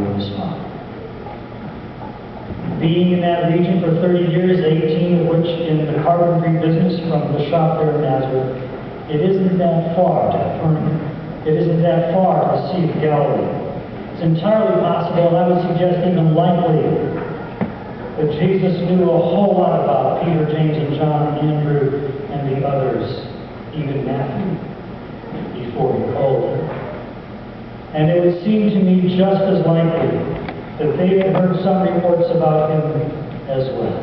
in the spot. Being in that region for 30 years, 18 of which in the carpentry business from the shop there in Nazareth, it isn't that far to Capernaum. It isn't that far to the Sea of Galilee. It's entirely possible, and I would suggest even likely, that Jesus knew a whole lot about Peter, James, and John, Andrew, and the others, even Matthew, before he called them. And it would seem to me just as likely that they had heard some reports about him as well.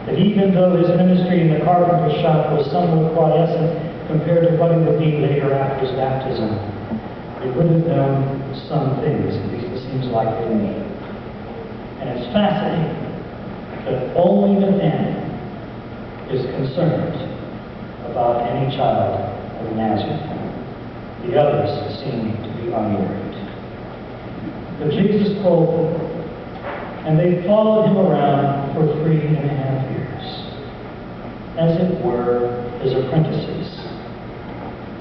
That even though his ministry in the carpenter shop was somewhat quiescent compared to what it would be later after his baptism, they would have known some things, at least it seems like they knew. And it's fascinating that only the family is concerned about any child of Nazareth. The others seem to be unworried. But Jesus called them, and they followed him around for 3.5 years, as it were, his apprentices.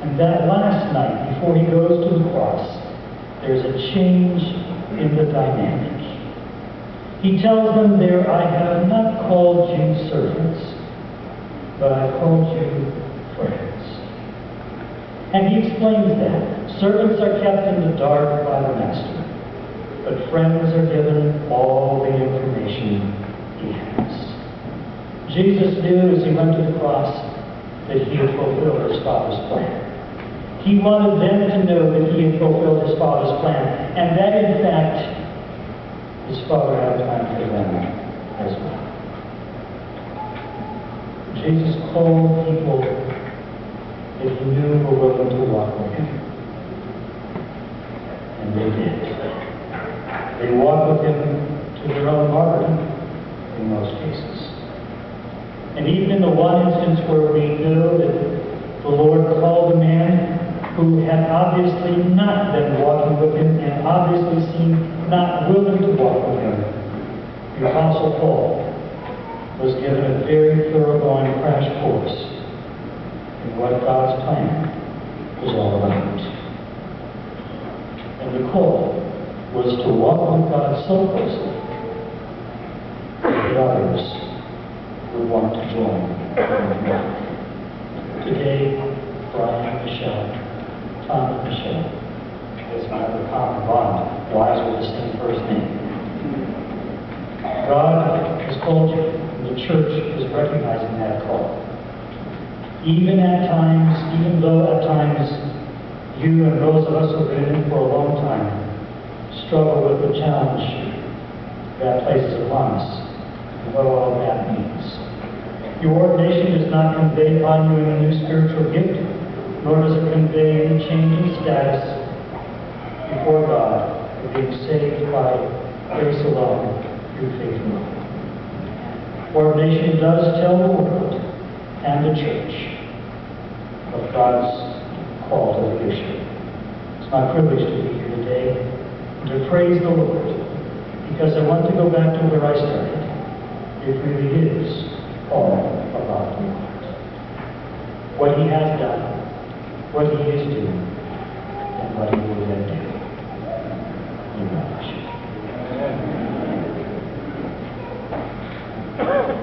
And that last night, before he goes to the cross, there's a change in the dynamic. He tells them there, I have not called you servants, but I called you friends. And he explains that. Servants are kept in the dark by the master, but friends are given all the information he has. Jesus knew as he went to the cross that he had fulfilled his Father's plan. He wanted them to know that he had fulfilled his Father's plan, and that in fact, his Father had a plan for them as well. Jesus called people that he knew were willing to walk with him. And they did. They walked with him to their own martyrdom in most cases. And even in the one instance where we know that the Lord called a man who had obviously not been walking with him and obviously seemed not willing to walk with him, the Apostle Paul was given a very thoroughgoing crash course in what God's plan was all about. And the call was to walk with God so closely that others would want to join him. Today, Brian, Michelle, Tom, and Michelle, as my other common bond, wives with the same first name. God has called you, and the church is recognizing that call. Even at times, even though at times you and those of us who have been in for a long time struggle with the challenge that places upon us and what all that means. Your ordination does not convey upon you any new spiritual gift, nor does it convey any change in status before God of being saved by grace alone, through faith alone. Ordination does tell the world and the church of God's call to leadership. It's my privilege to be here today and to praise the Lord, because I want to go back to where I started. It really is all about the Lord. What he has done